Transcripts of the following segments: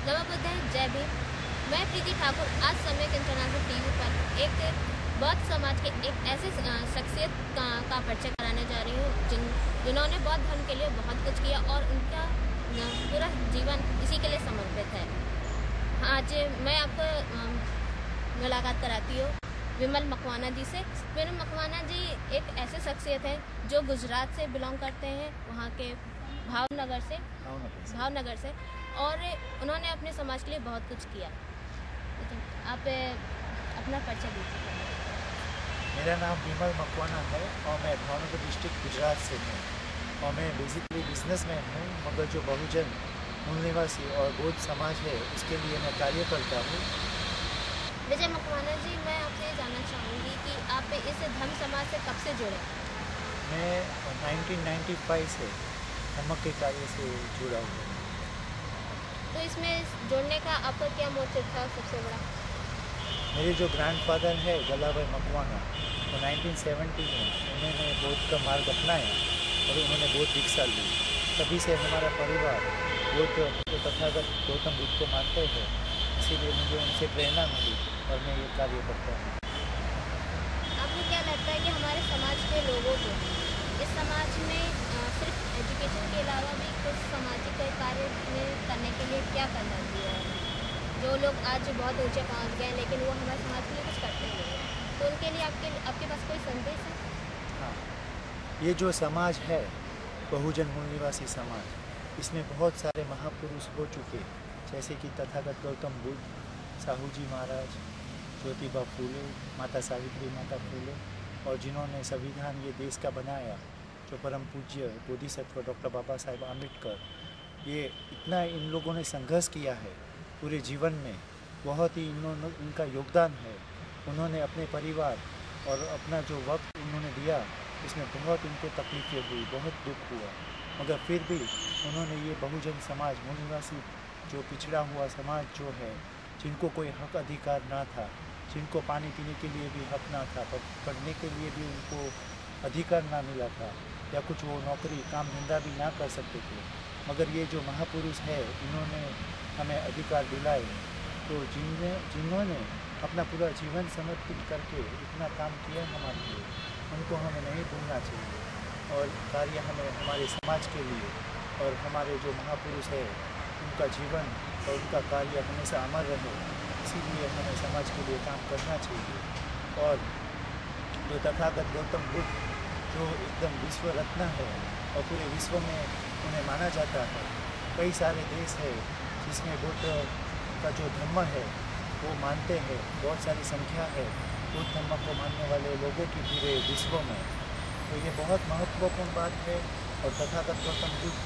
नमः बुद्धाय, जय भीम। मैं प्रीति ठाकुर आज सम्यक इंटरनेशनल टीवी पर एक बौद्ध समाज के एक ऐसे शख्सियत का परिचय कराने जा रही हूँ जिन्होंने बौद्ध धर्म के लिए बहुत कुछ किया और उनका पूरा जीवन इसी के लिए समर्पित है। आज मैं आपको मुलाकात कराती हूँ विमल मकवाना जी से। विमल मकवाना जी एक ऐसे शख्सियत है जो गुजरात से बिलोंग करते हैं, वहाँ के भावनगर से और उन्होंने अपने समाज के लिए बहुत कुछ किया। आप अपना परिचय दीजिए। मेरा नाम विमल मकवाना है और मैं भावनगर डिस्ट्रिक्ट गुजरात से हूँ और मैं बेसिकली बिजनेसमैन हूँ, मगर जो बहुजन मूल निवासी और बौद्ध समाज है उसके लिए मैं कार्य करता हूँ। विजय मकवाना जी, मैं आपसे जानना चाहूँगी कि आप इस धर्म समाज से कब से जुड़े? मैं 1995 से धर्म के कार्य से जुड़ा हूँ। तो इसमें जुड़ने का आपका क्या मोटिव था सबसे बड़ा? मेरे जो ग्रैंडफादर है गलाभाई मकवाना, तो 1970 में उन्होंने बौद्ध का मार्ग अपनाया और उन्होंने बौद्ध दीक्षा ली। तभी से हमारा परिवार बौद्ध तो तथागत गौतम बुद्ध को मानते हैं, इसीलिए मुझे उनसे प्रेरणा मिली और मैं ये कार्य करता हूँ। आपको क्या लगता है कि हमारे समाज के लोगों को इस समाज में सिर्फ एजुकेशन के अलावा भी कुछ सामाजिक कार्य में करने के लिए क्या करना चाहिए? जो लोग आज बहुत ऊंचे पहुंच गए लेकिन वो हमारे समाज के लिए कुछ करते नहीं हैं, तो उनके लिए आपके पास कोई संदेश है? हाँ, ये जो समाज है बहुजन मूल निवासी समाज, इसमें बहुत सारे महापुरुष हो चुके, जैसे कि तथागत गौतम बुद्ध, साहू जी महाराज, ज्योतिबा फूले, माता सावित्री माता फूले, और जिन्होंने संविधान ये देश का बनाया, जो परम पूज्य बोधिसत्व डॉक्टर बाबा साहेब आम्बेडकर, ये इतना इन लोगों ने संघर्ष किया है पूरे जीवन में, बहुत ही इनका योगदान है। उन्होंने अपने परिवार और अपना जो वक्त उन्होंने दिया, इसमें बहुत इनको तकलीफें हुई, बहुत दुख हुआ, मगर फिर भी उन्होंने ये बहुजन समाज मूल निवासी जो पिछड़ा हुआ समाज जो है, जिनको कोई हक अधिकार ना था, जिनको पानी पीने के लिए भी हक ना था, पढ़ने के लिए भी उनको अधिकार ना मिला था, या कुछ वो नौकरी काम धंधा भी ना कर सकते थे, मगर ये जो महापुरुष है इन्होंने हमें अधिकार दिलाए। तो जिन्होंने अपना पूरा जीवन समर्पित करके इतना काम किया हमारे लिए, उनको हमें नहीं भूलना चाहिए और कार्य हमें हमारे समाज के लिए और हमारे जो महापुरुष है उनका जीवन और उनका कार्य हमेशा अमर रहे, इसीलिए हमें समाज के लिए काम करना चाहिए। और जो तथागत गौतम बुद्ध जो एकदम विश्व रत्न है और पूरे विश्व में उन्हें माना जाता है, कई सारे देश है जिसमें बुद्ध का जो धर्म है वो मानते हैं, बहुत सारी संख्या है बुद्ध धर्म को मानने वाले लोगों की पूरे विश्व में, तो ये बहुत महत्वपूर्ण बात है। और तथागत गौतम बुद्ध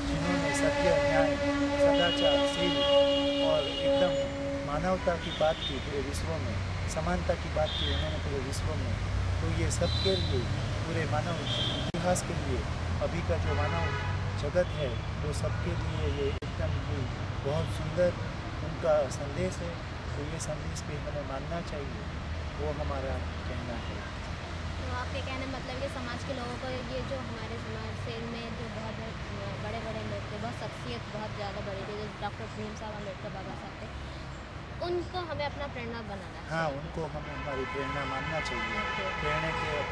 जिन्होंने सत्य, न्याय, सदाचार, शील और एकदम मानवता की बात की पूरे विश्व में, समानता की बात की उन्होंने पूरे विश्व में, तो ये सबके लिए, पूरे मानव इतिहास के लिए, अभी का जो मानव जगत है वो सबके लिए ये एकदम ही बहुत सुंदर उनका संदेश है। तो ये संदेश पे हमें मानना चाहिए, वो हमारा कहना है। तो आपके कहने मतलब कि समाज के लोगों को ये जो हमारे समाज से में जो बहुत बड़े लोग थे, बहुत शख्सियत बहुत ज़्यादा बड़ी थी, जो डॉक्टर भीम साहब अम्बेडकर बाबा साहब थे, उनको हमें अपना प्रेरणा बनाना चाहिए। हाँ, उनको हमें हमारी प्रेरणा मानना चाहिए।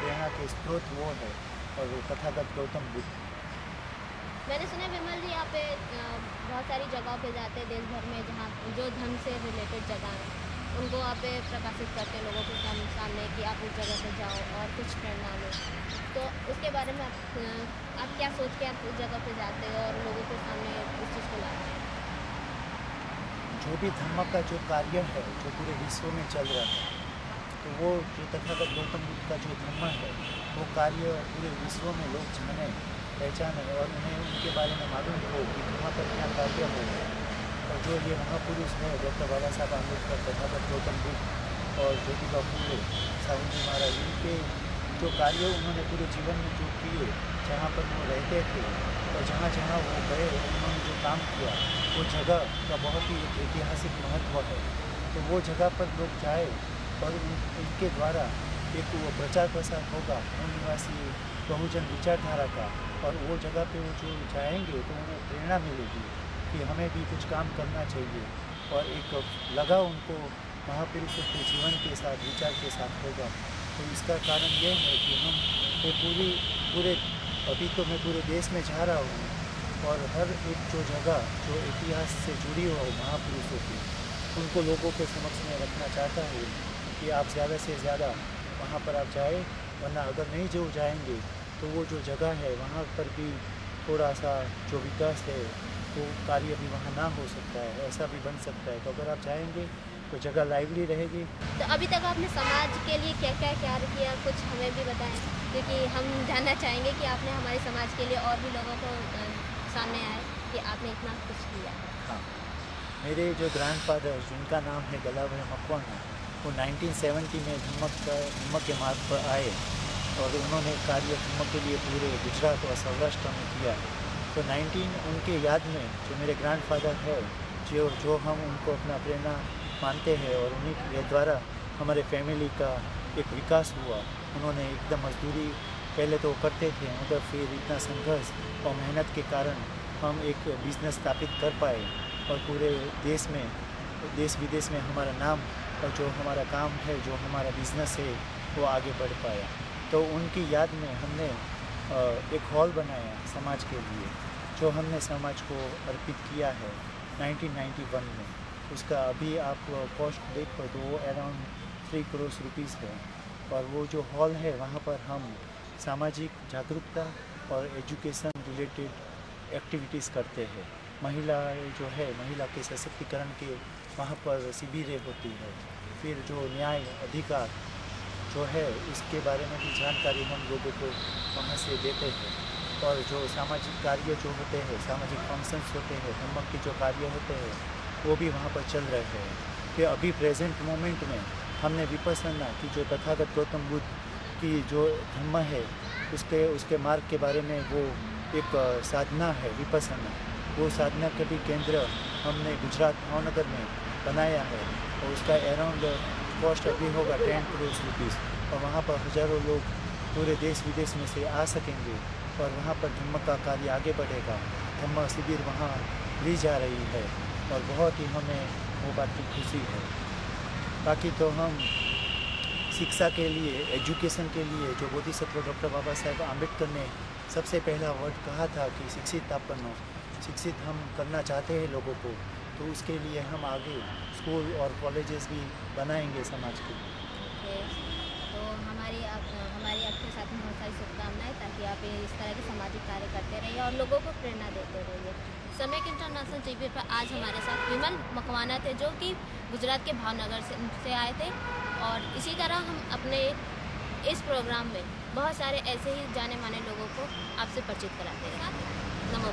प्रेरणा के स्रोत वो है और वो तथागत गौतम बुद्ध। मैंने सुना विमल जी आप बहुत सारी जगहों पे जाते हैं देश भर में, जहाँ जो धर्म से रिलेटेड जगह हैं उनको आप प्रकाशित करते हैं लोगों के सामने कि आप उस जगह पे जाओ और कुछ प्रेरणा लो। तो उसके बारे में आप क्या सोच के आप उस जगह पे जाते हो और लोगों के सामने उस चीज़ को लाते हैं? जो भी धर्म का जो कार्य है जो पूरे विश्व में चल रहा है, तो वो जो तथागत गौतम बुद्ध का जो धर्म है वो कार्य पूरे विश्व में लोग जाने, पहचाने और उन्हें उनके बारे में मालूम हो कि वहाँ पर क्या कार्य हो। और जो ये महापुरुष है डॉक्टर बाबा साहब आम्बेडकर, तथागत गौतम बुद्ध और ज्योतिबा फूले, साहू जी महाराज, इनके जो कार्य उन्होंने पूरे जीवन में जो किए, जहाँ पर वो रहते थे और जहाँ जहाँ वो गए उन्होंने जो काम किया, वो जगह का बहुत ही एक ऐतिहासिक महत्व है। तो वो जगह पर लोग जाए और उनके द्वारा एक वो प्रचार प्रसार होगा मूल निवासी बहुजन विचारधारा का, और वो जगह पे वो जो जाएंगे तो उन्हें प्रेरणा मिलेगी कि हमें भी कुछ काम करना चाहिए और एक लगा उनको महापुरुषों के जीवन के साथ, विचार के साथ होगा। तो इसका कारण ये है कि हम पूरे अभी तो मैं पूरे देश में जा रहा हूँ और हर एक जो जगह जो इतिहास से जुड़ी हो महापुरुषों की, उनको लोगों के समक्ष में रखना चाहता हूँ कि आप ज़्यादा से ज़्यादा वहाँ पर आप जाए, वरना अगर नहीं जो जाएंगे तो वो जो जगह है वहाँ पर भी थोड़ा सा जो विकास है वो कार्य भी वहाँ ना हो सकता है, ऐसा भी बन सकता है। तो अगर आप जाएंगे तो जगह लाइवली रहेगी। तो अभी तक आपने समाज के लिए क्या क्या कार्य किया, कुछ हमें भी बताएं, क्योंकि हम जानना चाहेंगे कि आपने हमारे समाज के लिए और भी लोगों को सामने आए कि आपने इतना कुछ किया। हाँ, मेरे जो ग्रैंडफादर जिनका नाम है गलाभाई मकवाना, वो 1970 में धम्म के मार्ग पर आए और उन्होंने कार्य धम्म के लिए पूरे गुजरात और सौराष्ट्र में किया। तो उनके याद में जो मेरे ग्रैंडफादर है, जो हम उनको अपना प्रेरणा मानते हैं और उन्हीं के द्वारा हमारे फैमिली का एक विकास हुआ। उन्होंने एकदम मजदूरी पहले तो करते थे, मगर फिर इतना संघर्ष और मेहनत के कारण हम एक बिज़नेस स्थापित कर पाए और पूरे देश विदेश में हमारा नाम और जो हमारा काम है, जो हमारा बिज़नेस है, वो आगे बढ़ पाया। तो उनकी याद में हमने एक हॉल बनाया समाज के लिए, जो हमने समाज को अर्पित किया है 1991 में। उसका अभी आप कॉस्ट देखो तो वो अराउंड 3 करोड़ रुपीज़ है। और वो जो हॉल है वहाँ पर हम सामाजिक जागरूकता और एजुकेशन रिलेटेड एक्टिविटीज़ करते हैं। महिला के सशक्तिकरण के वहाँ पर शिविरें होती है। फिर जो न्याय अधिकार जो है उसके बारे में भी जानकारी हम लोगों को वहाँ से देते हैं। और जो सामाजिक कार्य जो होते हैं, सामाजिक फंक्शंस होते हैं, धम्म के जो कार्य होते हैं, वो भी वहाँ पर चल रहे हैं। फिर अभी प्रेजेंट मोमेंट में हमने विपस्सना की जो तथागत गौतम बुद्ध की जो धम्म है उसके मार्ग के बारे में वो एक साधना है विपस्सना। वो साधना का भी केंद्र हमने गुजरात भावनगर में बनाया है और उसका अराउंड कॉस्ट अभी होगा 10 करोड़ रुपीज़। और वहाँ पर हज़ारों लोग पूरे देश विदेश में से आ सकेंगे और वहाँ पर धम्म का कार्य आगे बढ़ेगा। धम्म शिविर वहाँ ली जा रही है और बहुत ही हमें वो बात की खुशी है। बाकी तो हम शिक्षा के लिए, एजुकेशन के लिए जो बोधिसत्व डॉक्टर बाबा साहेब आम्बेडकर ने सबसे पहला वर्ड कहा था कि शिक्षित आपनो, शिक्षित हम करना चाहते हैं लोगों को, तो उसके लिए हम आगे स्कूल और कॉलेजेस भी बनाएंगे समाज के। तो हमारी आपके साथ में बहुत सारी शुभकामनाएं, ताकि आप इस तरह के सामाजिक कार्य करते रहिए और लोगों को प्रेरणा देते रहिए। समैक इंटरनेशनल शिविर पर आज हमारे साथ विमल मकवाना थे, जो कि गुजरात के भावनगर से आए थे। और इसी तरह हम अपने इस प्रोग्राम में बहुत सारे ऐसे ही जाने माने लोगों को आपसे परिचित कराते हैं। नमो।